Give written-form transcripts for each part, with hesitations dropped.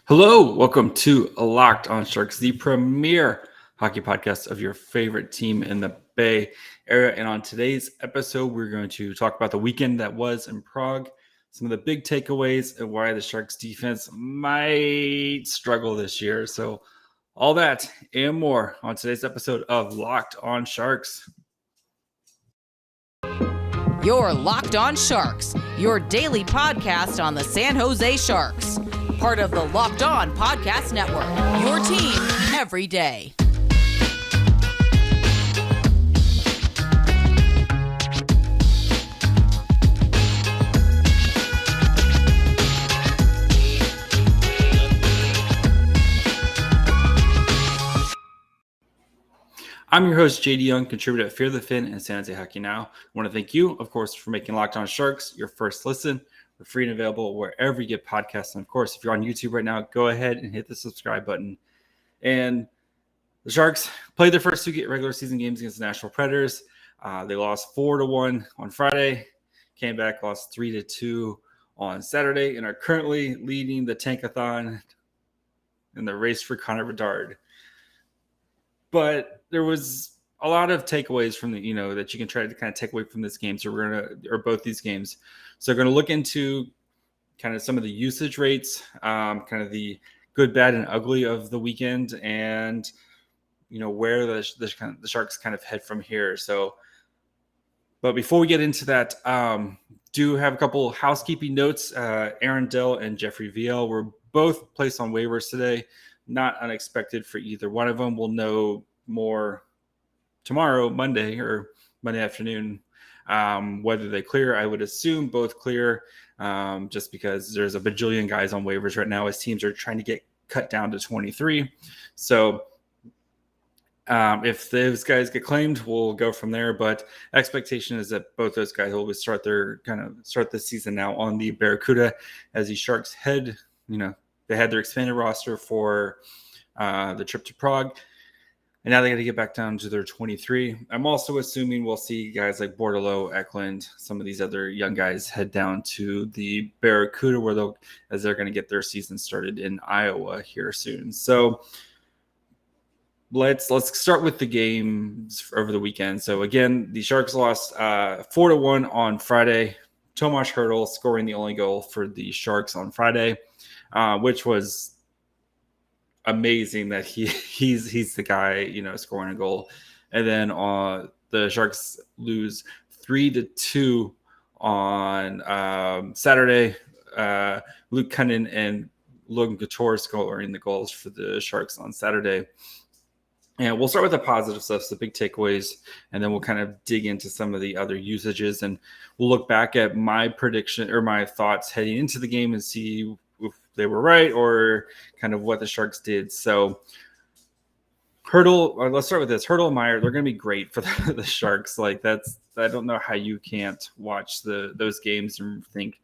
Hello, welcome to Locked on Sharks, the premier hockey podcast of your favorite team in the Bay Area. And on today's episode, we're going to talk about the weekend that was in Prague, some of the big takeaways, and why the Sharks defense might struggle this year. So, all that and more on today's episode of Locked on Sharks. You're Locked on Sharks, your daily podcast on the San Jose Sharks. Part of the Locked On Podcast Network, your team every day. I'm your host, JD Young, contributor at Fear the Fin and San Jose Hockey Now. I want to thank you, of course, for making Locked on Sharks your first listen. We're free and available wherever you get podcasts. And of course, if you're on YouTube right now, go ahead and hit the subscribe button. And the Sharks played their first two regular season games against the Nashville Predators. They lost 4-1 on Friday, came back, lost 3-2 on Saturday, and are currently leading the Tankathon in the race for Connor Bedard. But there was a lot of takeaways from the, that you can try to kind of take away from this game. So or both these games. So we're going to look into kind of some of the usage rates, kind of the good, bad, and ugly of the weekend, and where the Sharks kind of head from here. So, but before we get into that, do have a couple housekeeping notes. Aaron Dell and Jeffrey VL were both placed on waivers today. Not unexpected for either one of them. We'll know more tomorrow, Monday afternoon, whether they clear. I would assume both clear, just because there's a bajillion guys on waivers right now as teams are trying to get cut down to 23. So if those guys get claimed, we'll go from there. But expectation is that both those guys will start the season now on the Barracuda as the Sharks head. They had their expanded roster for the trip to Prague. And now they got to get back down to their 23. I'm also assuming we'll see guys like Bordelot, Eklund, some of these other young guys head down to the Barracuda as they're going to get their season started in Iowa here soon. So let's start with the games over the weekend. So again, the Sharks lost 4-1 on Friday. Tomas Hertl scoring the only goal for the Sharks on Friday, which was amazing that he's the guy, scoring a goal. And then the Sharks lose 3-2 on Saturday. Luke Kunin and Logan Couture scoring the goals for the Sharks on Saturday. And we'll start with the positive stuff, so the big takeaways, and then we'll kind of dig into some of the other usages. And we'll look back at my prediction or my thoughts heading into the game and see if they were right or kind of what the Sharks did. So let's start with this. Hertl and Meier, they're going to be great for the Sharks. I don't know how you can't watch those games and think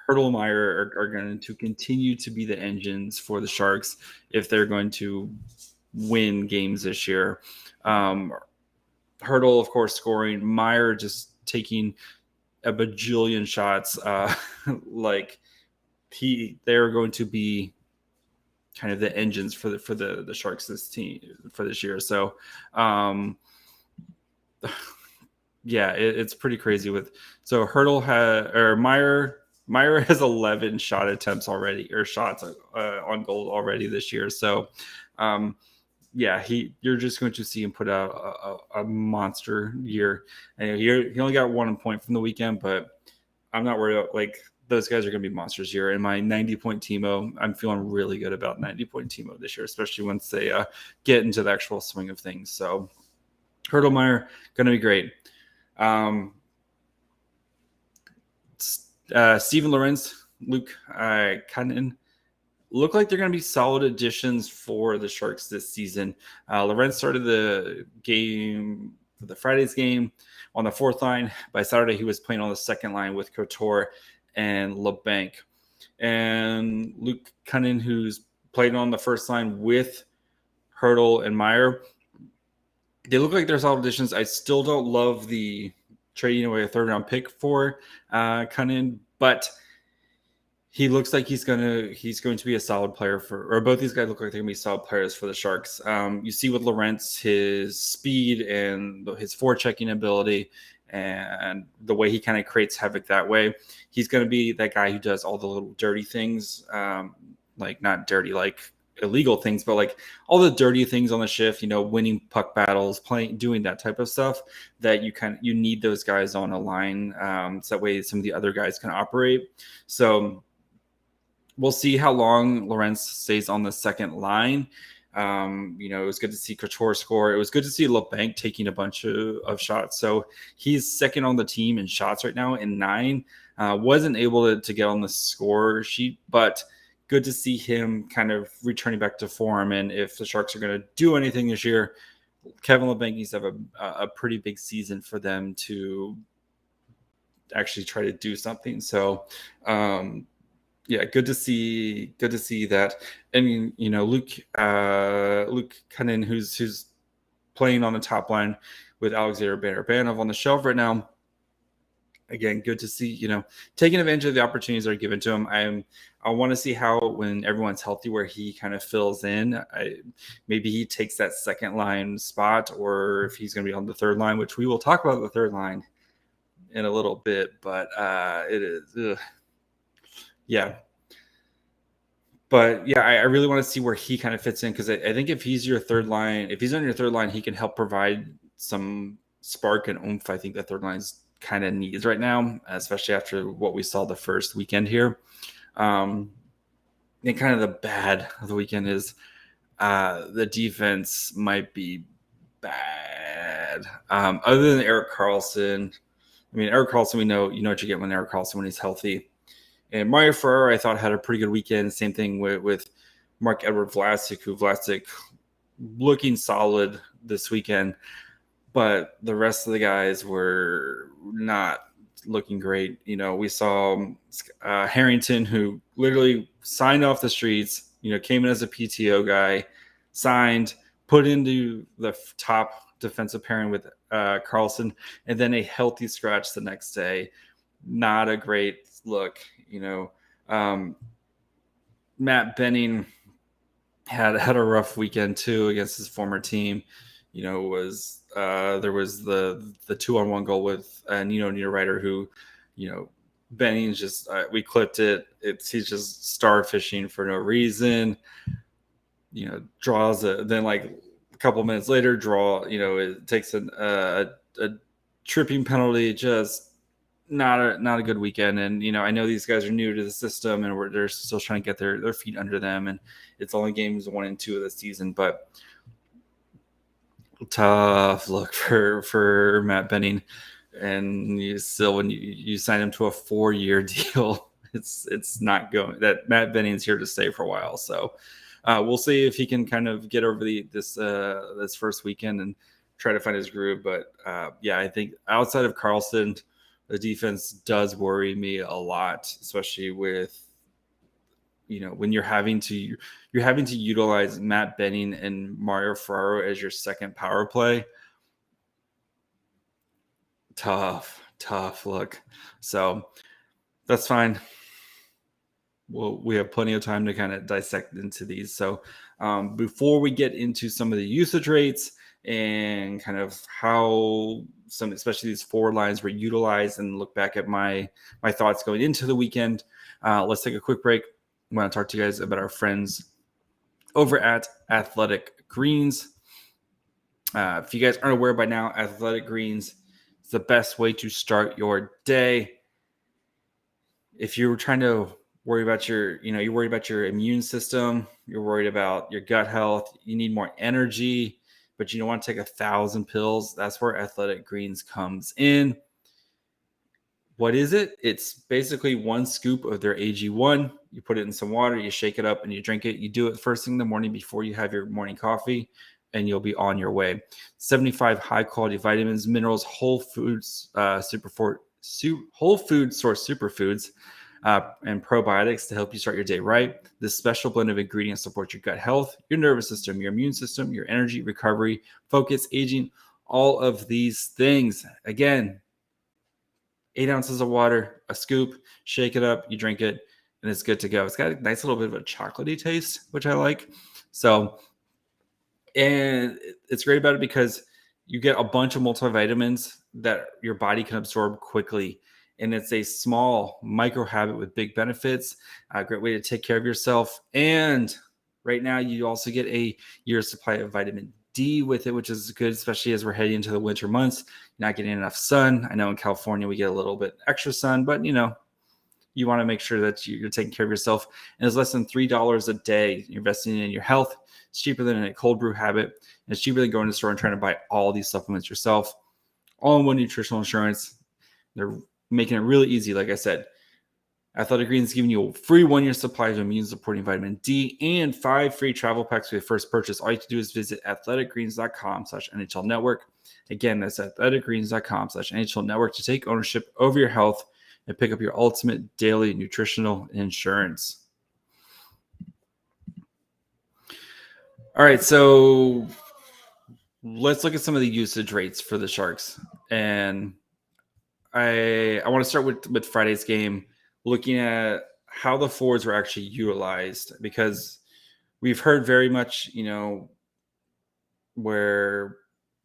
Hertl and Meier are going to continue to be the engines for the Sharks if they're going to win games this year. Hertl, of course, scoring. Meier just taking a bajillion shots. They're going to be kind of the engines for the Sharks this year. So, it's pretty crazy. Meier has 11 shot attempts already, or shots on goal already this year. So, you're just going to see him put out a monster year. And he only got 1 point from the weekend, but I'm not worried about those guys are going to be monsters here. And my 90-point Timo, I'm feeling really good about 90-point Timo this year, especially once they get into the actual swing of things. So Hertl, Meier, going to be great. Steven Lorentz, Luke Kunin look like they're going to be solid additions for the Sharks this season. Lorentz started the game, the Friday's game, on the fourth line. By Saturday, he was playing on the second line with Couture and LeBanc. And Luke Kunin, who's played on the first line with Hertl and Meier, they look like they're solid additions. I still don't love the trading away a third-round pick for Kunin, but he looks like he's going to be a solid player or both these guys look like they're going to be solid players for the Sharks. You see with Lorentz, his speed and his forechecking ability and the way he kind of creates havoc that way. He's going to be that guy who does all the little dirty things, like not dirty, like illegal things, but like all the dirty things on the shift, winning puck battles, doing that type of stuff that you need those guys on a line. So that way some of the other guys can operate. So we'll see how long Lorentz stays on the second line. It was good to see Couture score. It was good to see LeBanc taking a bunch of shots. So he's second on the team in shots right now in 9. Wasn't able to get on the score sheet, but good to see him kind of returning back to form. And if the Sharks are going to do anything this year, Kevin LeBanc needs to have a pretty big season for them to actually try to do something. So, good to see that. I mean, Luke Kunin, who's playing on the top line with Alexander Barabanov on the shelf right now. Again, good to see, taking advantage of the opportunities that are given to him. I want to see how, when everyone's healthy, where he kind of fills in. Maybe he takes that second line spot, or if he's going to be on the third line, which we will talk about the third line in a little bit. But it is, yeah. But yeah, I really want to see where he kind of fits in, because I think if he's on your third line, he can help provide some spark and oomph. I think that third line's kind of needs right now, especially after what we saw the first weekend here. And kind of the bad of the weekend is the defense might be bad. Other than Erik Karlsson, Erik Karlsson, we know what you get when Erik Karlsson when he's healthy. And Meier, I thought, had a pretty good weekend. Same thing with Mark-Edward Vlasic, Vlasic looking solid this weekend. But the rest of the guys were not looking great. We saw Harrington, who literally signed off the streets, came in as a PTO guy, signed, put into the top defensive pairing with Karlsson, and then a healthy scratch the next day. Not a great look. Matt Benning had a rough weekend too against his former team. There was the 2-on-1 goal with Nino Niederreiter, who, Benning's just we clipped it. He's just starfishing for no reason. Draws then like a couple minutes later, it takes a tripping penalty. Just not a good weekend. And I know these guys are new to the system, and they're still trying to get their feet under them. And it's only games 1 and 2 of the season, but tough look for Matt Benning. And when you sign him to a 4-year deal, it's not going. That Matt Benning's here to stay for a while. So we'll see if he can kind of get over this first weekend and try to find his groove. But I think outside of Karlsson, the defense does worry me a lot, especially with when you're having to utilize Matt Benning and Mario Ferraro as your second power play. Tough look. So that's fine. Well, we have plenty of time to kind of dissect into these. So before we get into some of the usage rates and kind of how especially these forward lines were utilized, and look back at my thoughts going into the weekend, let's take a quick break. I want to talk to you guys about our friends over at Athletic Greens. If you guys aren't aware by now, Athletic Greens is the best way to start your day. If you're trying to worry about you're worried about your immune system, you're worried about your gut health, you need more energy, but you don't want to take 1,000 pills, that's where Athletic Greens comes in. What is it? It's basically 1 scoop of their AG1. You put it in some water, you shake it up, and you drink it. You do it first thing in the morning before you have your morning coffee, and you'll be on your way. 75 high-quality vitamins, minerals, whole food source superfoods, and probiotics to help you start your day right. This special blend of ingredients supports your gut health, your nervous system, your immune system, your energy, recovery, focus, aging, all of these things. Again, 8 ounces of water, a scoop, shake it up, you drink it, and it's good to go. It's got a nice little bit of a chocolatey taste, which I like. So, and it's great about it because you get a bunch of multivitamins that your body can absorb quickly. And it's a small micro habit with big benefits. A great way to take care of yourself. And right now, you also get a year's supply of vitamin D with it, which is good, especially as we're heading into the winter months. You're not getting enough sun. I know in California, we get a little bit extra sun, but you want to make sure that you're taking care of yourself. And it's less than $3 a day. You're investing in your health. It's cheaper than a cold brew habit. And it's cheaper than going to the store and trying to buy all these supplements yourself. All-in-one nutritional insurance. They're making it really easy, like I said. Athletic Greens is giving you a free 1-year supply of immune-supporting vitamin D and 5 free travel packs for your first purchase. All you have to do is visit athleticgreens.com/NHL Network. Again, that's athleticgreens.com/NHL Network to take ownership over your health and pick up your ultimate daily nutritional insurance. All right, so let's look at some of the usage rates for the Sharks. And I want to start with Friday's game, looking at how the forwards were actually utilized, because we've heard very much, where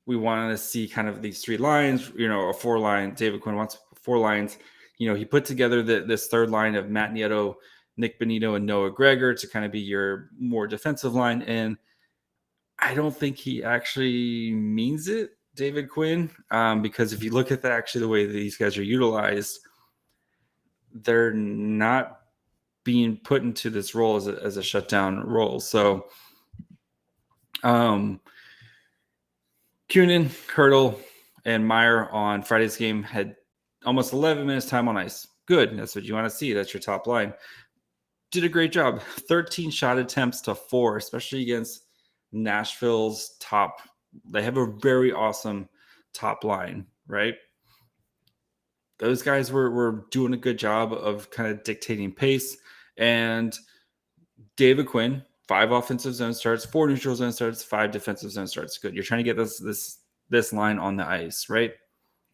we wanted to see kind of these 3 lines, a 4-line. David Quinn wants 4 lines. He put together this third line of Matt Nieto, Nick Bonino, and Noah Gregor to kind of be your more defensive line. And I don't think he actually means it, David Quinn, because if you look at the way that these guys are utilized, they're not being put into this role as a shutdown role. So, Kunin, Hertl, and Meier on Friday's game had almost 11 minutes time on ice. Good. That's what you want to see. That's your top line. Did a great job. 13 shot attempts to 4, especially against Nashville's top. They have a very awesome top line, right? Those guys were doing a good job of kind of dictating pace. And David Quinn, 5 offensive zone starts, 4 neutral zone starts, 5 defensive zone starts. Good. You're trying to get this line on the ice, right?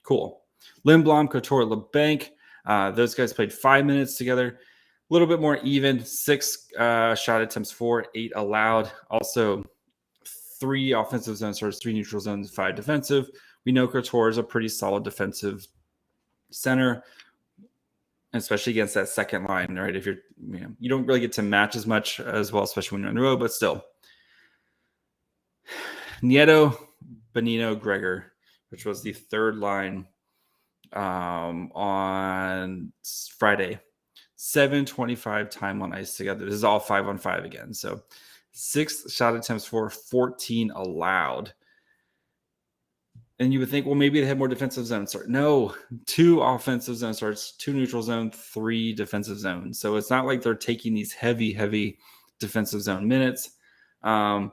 Cool. Lindblom, Couture, LeBanc, those guys played 5 minutes together. A little bit more even. 6 shot attempts, 4, 8 allowed. Also, 3 offensive zone starts, 3 neutral zones, 5 defensive. We know Couture is a pretty solid defensive center, especially against that second line, right? If you don't really get to match as much as well, especially when you're on the road, but still. Nieto, Bonino, Gregor, which was the third line on Friday. 7:25 time on ice together. This is all 5-on-5 again. So 6 shot attempts for 14 allowed. And you would think, well, maybe they had more defensive zone starts. No, 2 offensive zone starts, 2 neutral zone, 3 defensive zones. So it's not like they're taking these heavy defensive zone minutes. And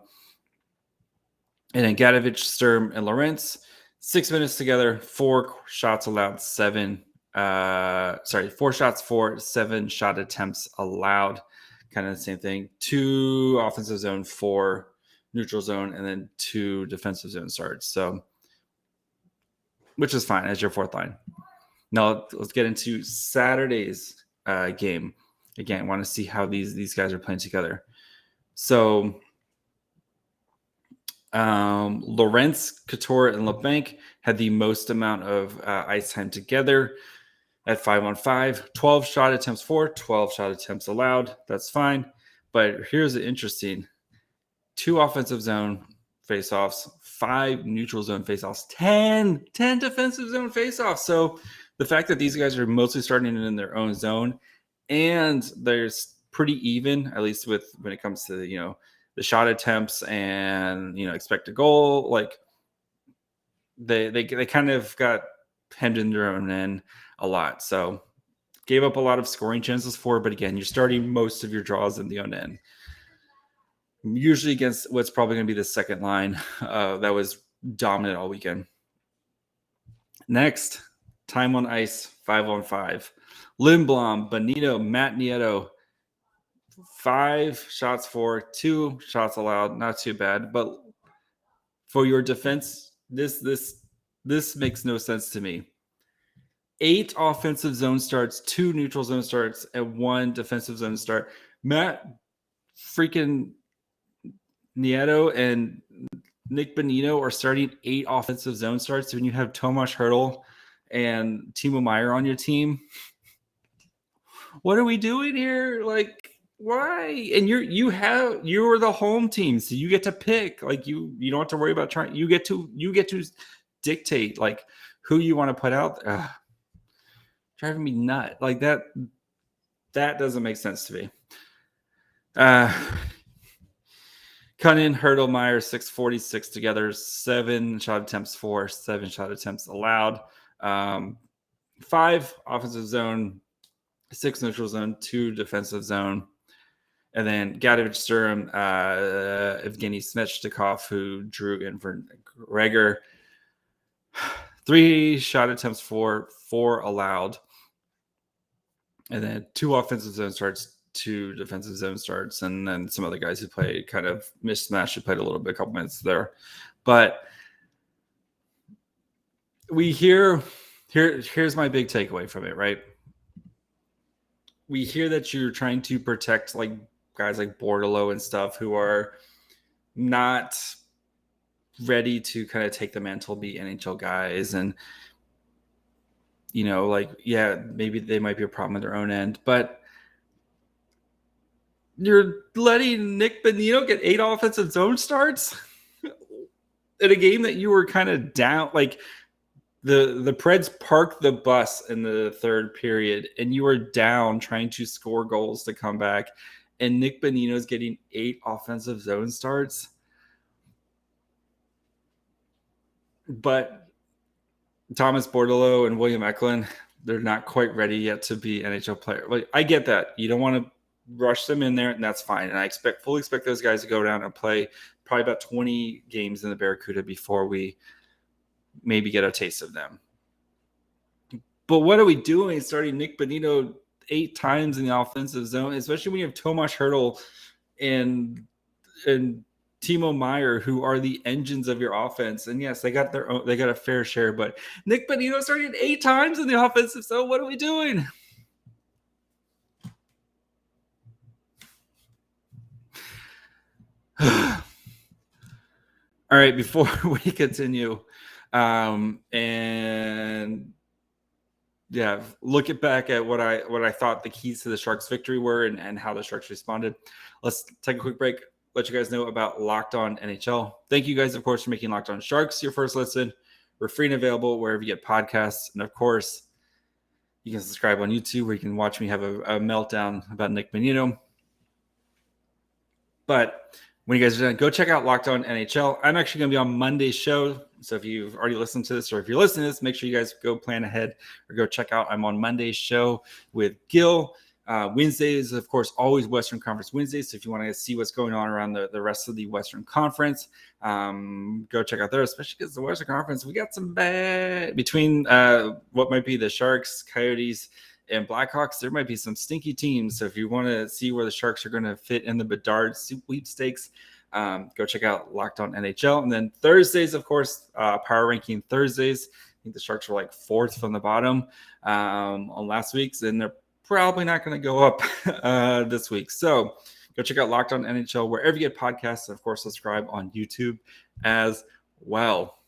then Gadovich, Sturm, and Lorentz, 6 minutes together, 4 shots allowed, 4 shots for 7 shot attempts allowed. Kind of the same thing. 2 offensive zone, 4 neutral zone, and then 2 defensive zone starts. So, which is fine as your fourth line. Now let's get into Saturday's game. Again, I want to see how these guys are playing together. So Lorentz, Couture, and LeBanc had the most amount of ice time together at 5-on-5. 12 shot attempts for, 12 shot attempts allowed. That's fine. But here's the interesting. 2 offensive zone faceoffs, 5 neutral zone faceoffs, 10 defensive zone faceoffs. So the fact that these guys are mostly starting in their own zone, and there's pretty even, at least with when it comes to the shot attempts and expected goal, like they kind of got hemmed in their own end a lot. So gave up a lot of scoring chances for, but again, you're starting most of your draws in the own end. Usually against what's probably going to be the second line that was dominant all weekend. Next, time on ice, 5-on-5. Lindblom, Bonino, Matt Nieto, 5 shots for, 2 shots allowed. Not too bad, but for your defense, this makes no sense to me. 8 offensive zone starts, 2 neutral zone starts, and 1 defensive zone start. Matt freaking Nieto and Nick Bonino are starting 8 offensive zone starts when you have Tomas Hertl and Timo Meier on your team. What are we doing here? Like, why? And you're the home team, so you get to pick. Like, you don't have to worry about trying. You get to dictate like who you want to put out. Driving me nuts. Like that doesn't make sense to me. Kunin, Hertl, Meier, 646 together, 7 shot attempts for, 7 shot attempts allowed. 5 offensive zone, 6 neutral zone, 2 defensive zone. And then Gadovich, Sturm, Evgeny Svechnikov, who drew in for Gregor. 3 shot attempts for, 4 allowed. And then 2 offensive zone starts, 2 defensive zone starts, and then some other guys who played kind of mismatched, who played a little bit, a couple minutes there. But here's my big takeaway from it, right? We hear that you're trying to protect like guys like Bordeleau and stuff who are not ready to kind of take the mantle, be NHL guys, and like, yeah, maybe they might be a problem at their own end, but you're letting Nick Bonino get 8 offensive zone starts in a game that you were kind of down. Like the Preds parked the bus in the third period, and you were down trying to score goals to come back, and Nick Bonino's getting 8 offensive zone starts. But Thomas Bordeleau and William Eklund, they're not quite ready yet to be NHL players. Like, I get that. You don't want to rush them in there, and that's fine. And I fully expect those guys to go down and play probably about 20 games in the Barracuda before we maybe get a taste of them. But what are we doing starting Nick Bonino 8 times in the offensive zone, especially when you have Tomas Hertl and Timo Meier, who are the engines of your offense? And yes, they got a fair share, but Nick Bonino starting 8 times in the offensive zone. What are we doing? All right, before we continue, and yeah, look back at what I thought the keys to the Sharks' victory were and how the Sharks responded. Let's take a quick break. Let you guys know about Locked On NHL. Thank you guys, of course, for making Locked On Sharks your first listen. We're free and available wherever you get podcasts, and of course, you can subscribe on YouTube where you can watch me have a meltdown about Nick Bonino. But when you guys are done, go check out Locked On NHL. I'm actually going to be on Monday's show. So if you've already listened to this, or if you're listening to this, make sure you guys go plan ahead or go check out. I'm on Monday's show with Gil. Wednesdays, of course, always Western Conference Wednesdays. So if you want to see what's going on around the rest of the Western Conference, go check out there, especially because the Western Conference, we got some bad between what might be the Sharks, Coyotes, and Blackhawks. There might be some stinky teams. So if you want to see where the Sharks are going to fit in the Bedard sweepstakes, go check out Locked On NHL. And then Thursdays, of course, Power Ranking Thursdays. I think the Sharks were like 4th from the bottom on last week's, and they're probably not going to go up this week. So go check out Locked On NHL wherever you get podcasts. And of course, subscribe on YouTube as well.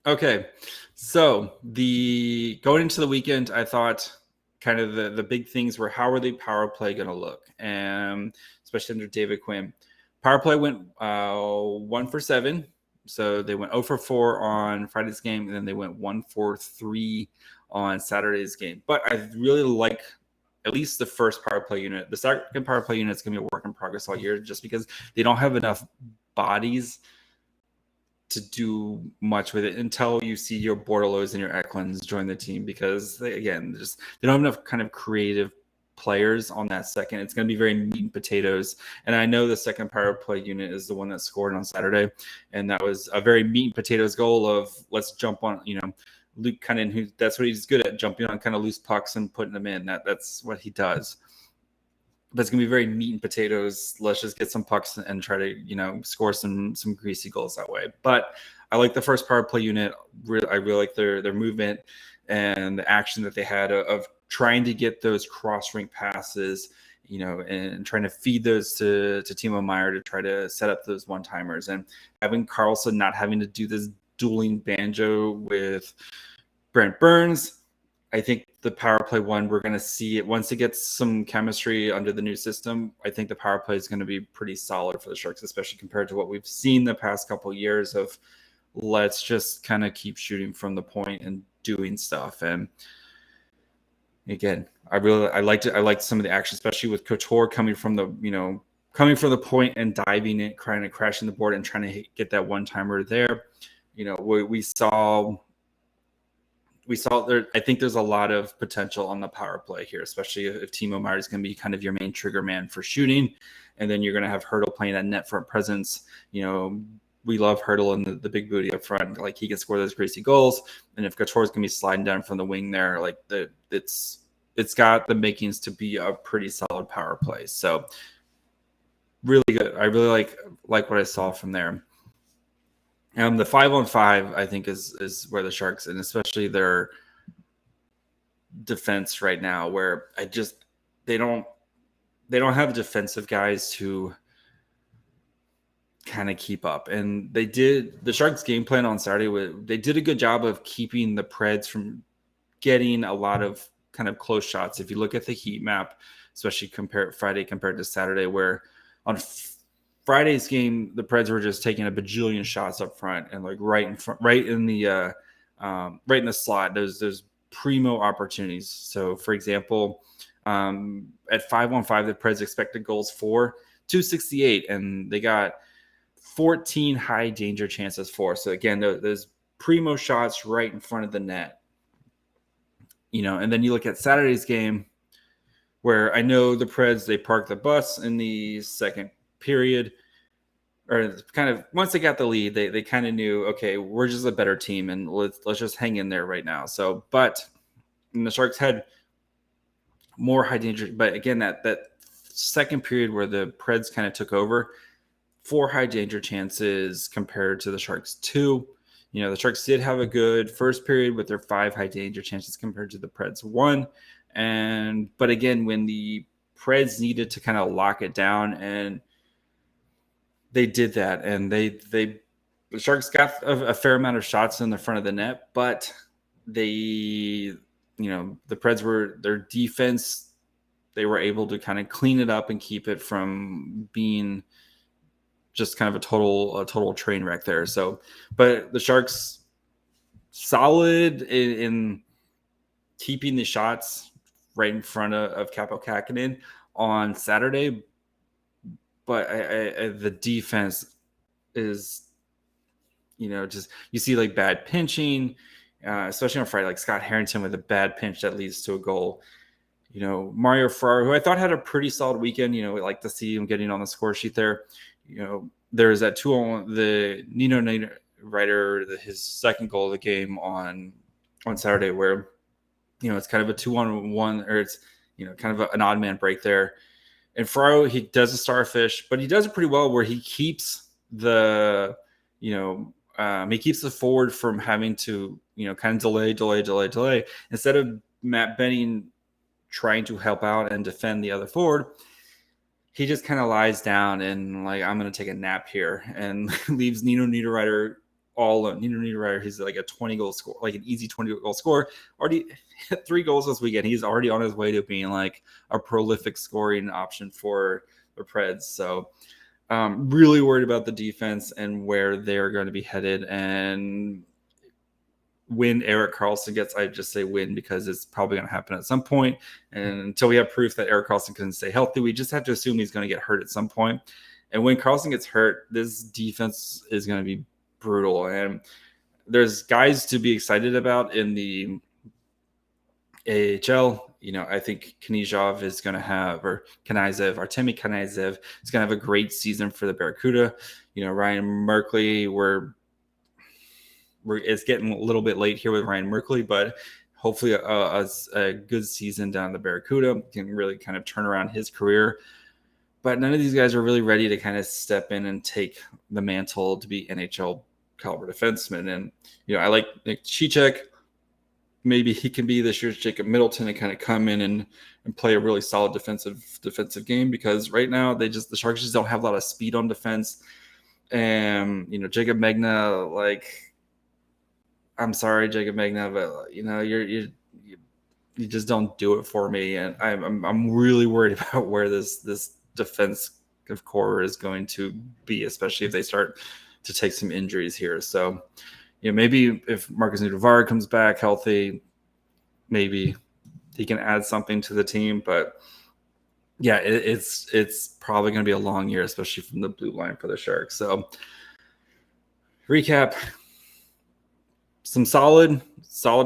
Okay. So going into the weekend, I thought kind of the big things were, how are the power play going to look? And especially under David Quinn. Power play went 1 for 7. So they went 0 for 4 on Friday's game, and then they went 1 for 3 on Saturday's game. But I really like at least the first power play unit. The second power play unit is going to be a work in progress all year, just because they don't have enough bodies to do much with it until you see your Bordeleaus and your Eklunds join the team, because they don't have enough kind of creative players on that second. It's going to be very meat and potatoes. And I know the second power play unit is the one that scored on Saturday, and that was a very meat and potatoes goal of let's jump on, Luke Kunin, who that's what he's good at, jumping on kind of loose pucks and putting them in. That's what he does. but it's going to be very meat and potatoes. Let's just get some pucks and try to, score some greasy goals that way. But I like the first power play unit. I really like their movement and the action that they had of trying to get those cross-rink passes, and trying to feed those to Timo Meier to try to set up those one-timers. And having Karlsson not having to do this dueling banjo with Brent Burns, I think the power play one, we're going to see it once it gets some chemistry under the new system. I think the power play is going to be pretty solid for the Sharks, especially compared to what we've seen the past couple of years of let's just kind of keep shooting from the point and doing stuff. And again, I liked it. I liked some of the action, especially with Couture coming from the point and diving it, trying to crashing the board and trying to get that one timer there. We saw there. I think there's a lot of potential on the power play here, especially if Timo Meier is going to be kind of your main trigger man for shooting, and then you're going to have Hertl playing that net front presence. We love Hertl and the big booty up front. Like, he can score those crazy goals, and if Couture is going to be sliding down from the wing there, like it's got the makings to be a pretty solid power play. So really good. I really like what I saw from there. The 5-on-5, I think, is where the Sharks, and especially their defense right now, where they don't have defensive guys who kind of keep up. And the Sharks game plan on Saturday, they did a good job of keeping the Preds from getting a lot of kind of close shots. If you look at the heat map, especially Friday compared to Saturday, where on Friday's game, the Preds were just taking a bajillion shots up front and like right in front, right in the slot. There's primo opportunities. So, for example, at 5-on-5, the Preds expected goals for 268, and they got 14 high danger chances for. So again, those primo shots right in front of the net. And then you look at Saturday's game, where I know the Preds, they parked the bus in the second period, or kind of once they got the lead, they kind of knew, okay, we're just a better team, and let's just hang in there right now. So, but the Sharks had more high danger, but again, that second period where the Preds kind of took over, 4 high danger chances compared to the Sharks 2. The Sharks did have a good first period with their 5 high danger chances compared to the Preds 1. But again, when the Preds needed to kind of lock it down, and they did that, and the Sharks got a fair amount of shots in the front of the net, but the Preds their defense, they were able to kind of clean it up and keep it from being just kind of a total train wreck there. So, but the Sharks solid in keeping the shots right in front of Capo Kakinen on Saturday. But the defense is, just, you see like bad pinching, especially on Friday, like Scott Harrington with a bad pinch that leads to a goal. Mario Ferraro, who I thought had a pretty solid weekend, we like to see him getting on the score sheet there. There's that 2-on-1, the Nino Niederreiter, his second goal of the game on Saturday, where, it's kind of a 2-on-1, or it's, kind of an odd man break there. And Ferraro, he does a starfish, but he does it pretty well, where he keeps the forward from having to, kind of delay. Instead of Matt Benning trying to help out and defend the other forward, he just kind of lies down and like, I'm going to take a nap here, and leaves Nino Niederreiter all alone. Nino Niederreiter, he's like a 20-goal score, like an easy 20-goal score. Already hit 3 goals this weekend. He's already on his way to being like a prolific scoring option for the Preds. So really worried about the defense and where they're going to be headed. And when Erik Karlsson gets, I just say win, because it's probably going to happen at some point. And until we have proof that Erik Karlsson can stay healthy, we just have to assume he's going to get hurt at some point. And when Karlsson gets hurt, this defense is going to be brutal. And there's guys to be excited about in the AHL. I think Knizhov is going to have, or Artemi Kanizev is going to have a great season for the Barracuda. Ryan Merkley, it's getting a little bit late here with Ryan Merkley, but hopefully a good season down the Barracuda, can really kind of turn around his career. But none of these guys are really ready to kind of step in and take the mantle to be NHL caliber defensemen. And, I like Nick Cicek. Maybe he can be this year's Jacob Middleton and kind of come in and play a really solid defensive game, because right now the Sharks just don't have a lot of speed on defense. And, Jacob Megna, I'm sorry, Jacob Megna, but, you just don't do it for me. And I'm really worried about where this defense of core is going to be, especially if they start to take some injuries here. So, maybe if Marcus Nudivara comes back healthy, maybe he can add something to the team. But yeah, it's probably going to be a long year, especially from the blue line for the Sharks. So recap, some solid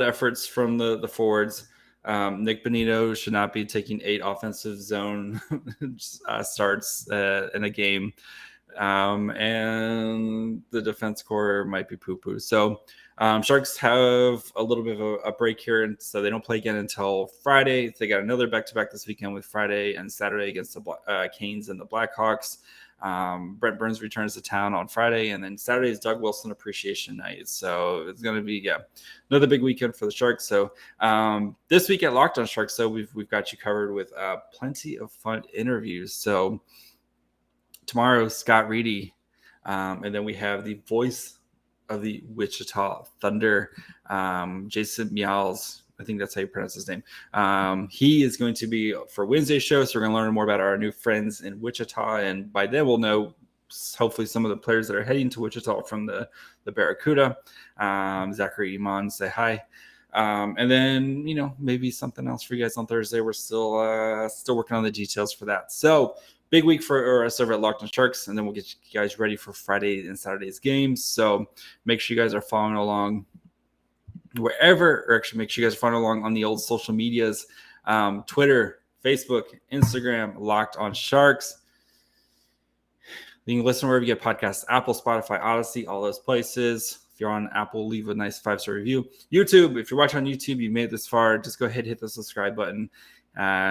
efforts from the forwards. Nick Bonino should not be taking 8 offensive zone starts in a game. And the defense core might be poo-poo. So Sharks have a little bit of a break here, and so they don't play again until Friday. They got another back-to-back this weekend with Friday and Saturday against the Canes and the Blackhawks. Brent Burns returns to town on Friday, and then Saturday is Doug Wilson Appreciation Night. So it's going to be another big weekend for the Sharks. So this week at Locked On Sharks, so we've got you covered with plenty of fun interviews. So tomorrow, Scott Reedy, and then we have the voice of the Wichita Thunder, Jason Mials. I think that's how you pronounce his name. He is going to be for Wednesday's show, so we're going to learn more about our new friends in Wichita, and by then we'll know hopefully some of the players that are heading to Wichita from the Barracuda. Zachary Iman, say hi. And then, maybe something else for you guys on Thursday. We're still working on the details for that. So big week for us over at Locked On Sharks, and then we'll get you guys ready for Friday and Saturday's games. So make sure you guys are following along wherever, or actually make sure you guys are following along on the old social medias, Twitter, Facebook, Instagram, Locked On Sharks. You can listen wherever you get podcasts, Apple, Spotify, Odyssey, all those places. If you're on Apple, leave a nice 5-star review. YouTube, if you're watching on YouTube, you made it this far, just go ahead and hit the subscribe button,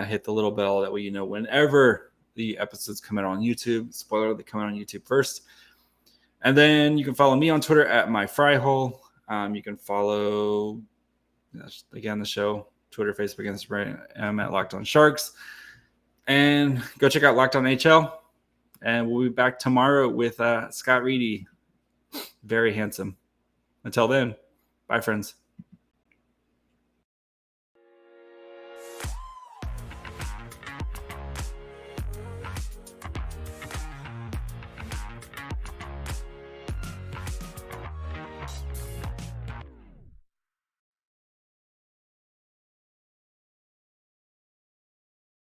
hit the little bell, that way you know whenever the episodes come out on YouTube. Spoiler, they come out on YouTube first. And then you can follow me on Twitter at myfryhole. You can follow, again, the show, Twitter, Facebook, Instagram. I'm at Locked On Sharks. And go check out Locked On HL. And we'll be back tomorrow with Scott Reedy. Very handsome. Until then, bye, friends.